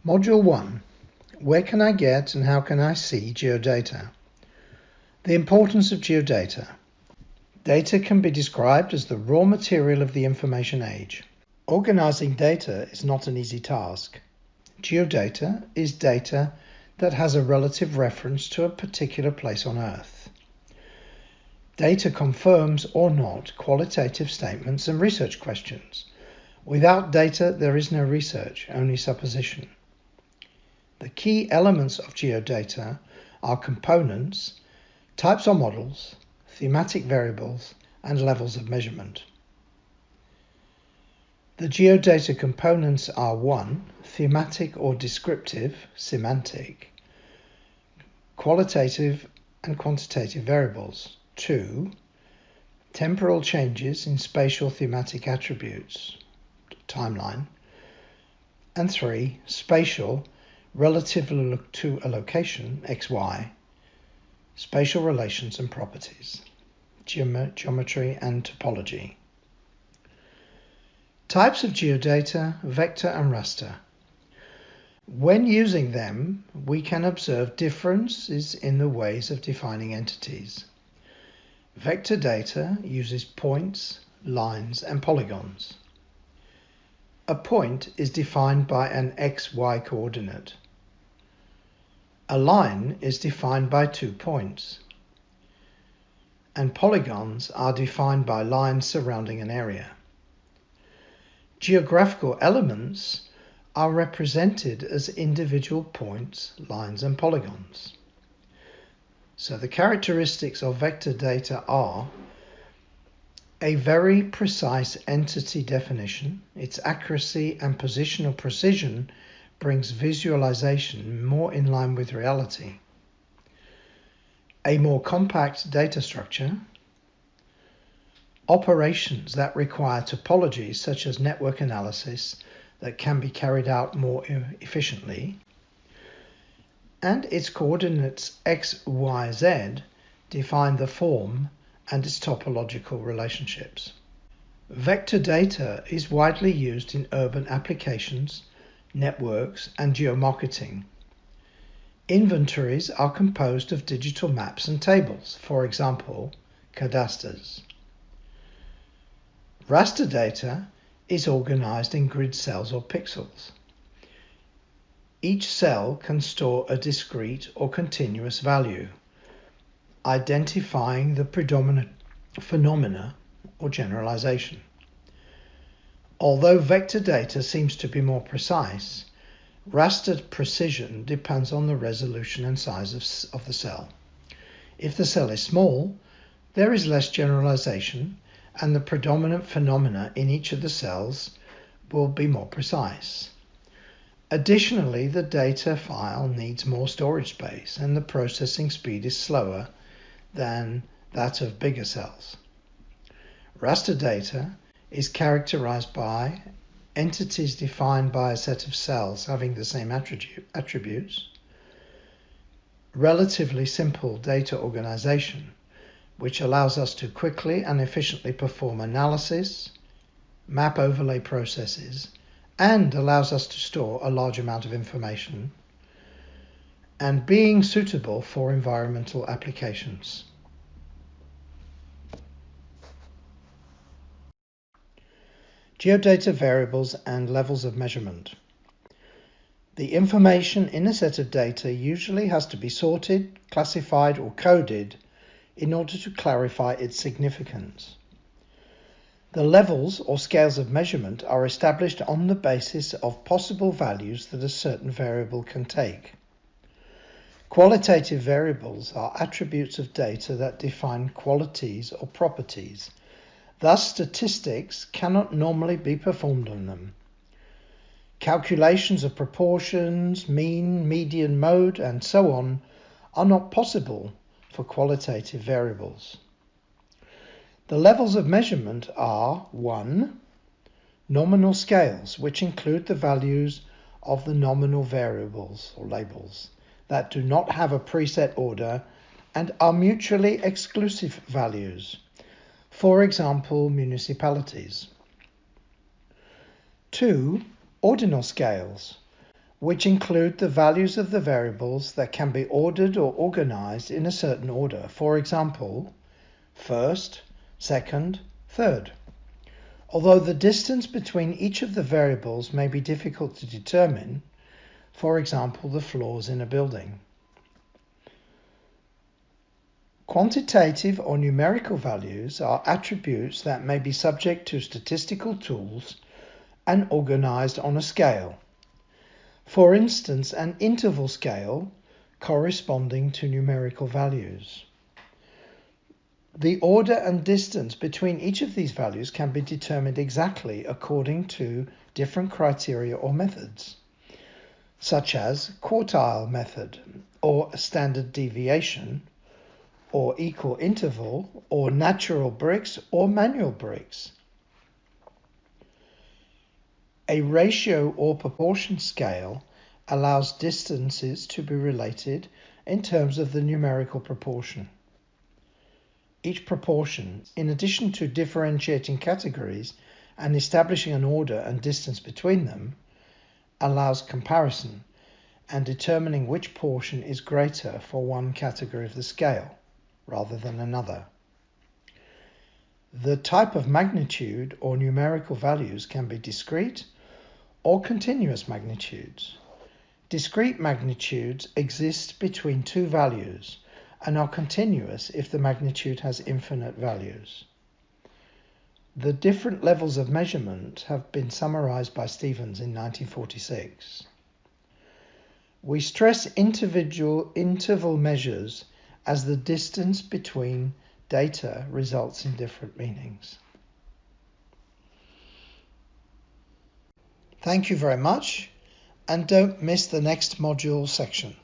Module 1. Where can I get and how can I see geodata? The importance of geodata. Data can be described as the raw material of the information age. Organizing data is not an easy task. Geodata is data that has a relative reference to a particular place on Earth. Data confirms or not qualitative statements and research questions. Without data, there is no research, only supposition. The key elements of geodata are components, types or models, thematic variables, and levels of measurement. The geodata components are 1. Thematic or descriptive, semantic, qualitative and quantitative variables. 2. Temporal changes in spatial thematic attributes, timeline. And 3. Spatial, relative to a location, xy, spatial relations and properties, geometry and topology. Types of geodata, vector and raster. When using them, we can observe differences in the ways of defining entities. Vector data uses points, lines and polygons. A point is defined by an xy coordinate. A line is defined by 2 points. And polygons are defined by lines surrounding an area. Geographical elements are represented as individual points, lines and polygons. So the characteristics of vector data are a very precise entity definition. Its accuracy and positional precision brings visualization more in line with reality. A more compact data structure. Operations that require topologies such as network analysis that can be carried out more efficiently. And its coordinates x, y, z define the form and its topological relationships. Vector data is widely used in urban applications, networks, and geomarketing. Inventories are composed of digital maps and tables, for example, cadasters. Raster data is organized in grid cells or pixels. Each cell can store a discrete or continuous value, identifying the predominant phenomena or generalization. Although vector data seems to be more precise, raster precision depends on the resolution and size of the cell. If the cell is small, there is less generalization, and the predominant phenomena in each of the cells will be more precise. Additionally, the data file needs more storage space, and the processing speed is slower than that of bigger cells. Raster data is characterized by entities defined by a set of cells having the same attributes, relatively simple data organization, which allows us to quickly and efficiently perform analysis, map overlay processes, and allows us to store a large amount of information, and being suitable for environmental applications. Geodata variables and levels of measurement. The information in a set of data usually has to be sorted, classified, or coded in order to clarify its significance. The levels or scales of measurement are established on the basis of possible values that a certain variable can take. Qualitative variables are attributes of data that define qualities or properties. Thus, statistics cannot normally be performed on them. Calculations of proportions, mean, median, mode, and so on are not possible for qualitative variables. The levels of measurement are 1. Nominal scales, which include the values of the nominal variables or labels that do not have a preset order and are mutually exclusive values. For example, municipalities. 2. Ordinal scales, which include the values of the variables that can be ordered or organized in a certain order. For example, first, second, third. Although the distance between each of the variables may be difficult to determine, for example, the floors in a building. Quantitative or numerical values are attributes that may be subject to statistical tools and organized on a scale. For instance, an interval scale corresponding to numerical values. The order and distance between each of these values can be determined exactly according to different criteria or methods, such as quartile method, or standard deviation, or equal interval, or natural bricks, or manual bricks. A ratio or proportion scale allows distances to be related in terms of the numerical proportion. Each proportion, in addition to differentiating categories and establishing an order and distance between them, allows comparison and determining which portion is greater for one category of the scale rather than another. The type of magnitude or numerical values can be discrete or continuous magnitudes. Discrete magnitudes exist between two values and are continuous if the magnitude has infinite values. The different levels of measurement have been summarized by Stevens in 1946. We stress individual interval measures as the distance between data results in different meanings. Thank you very much, and don't miss the next module section.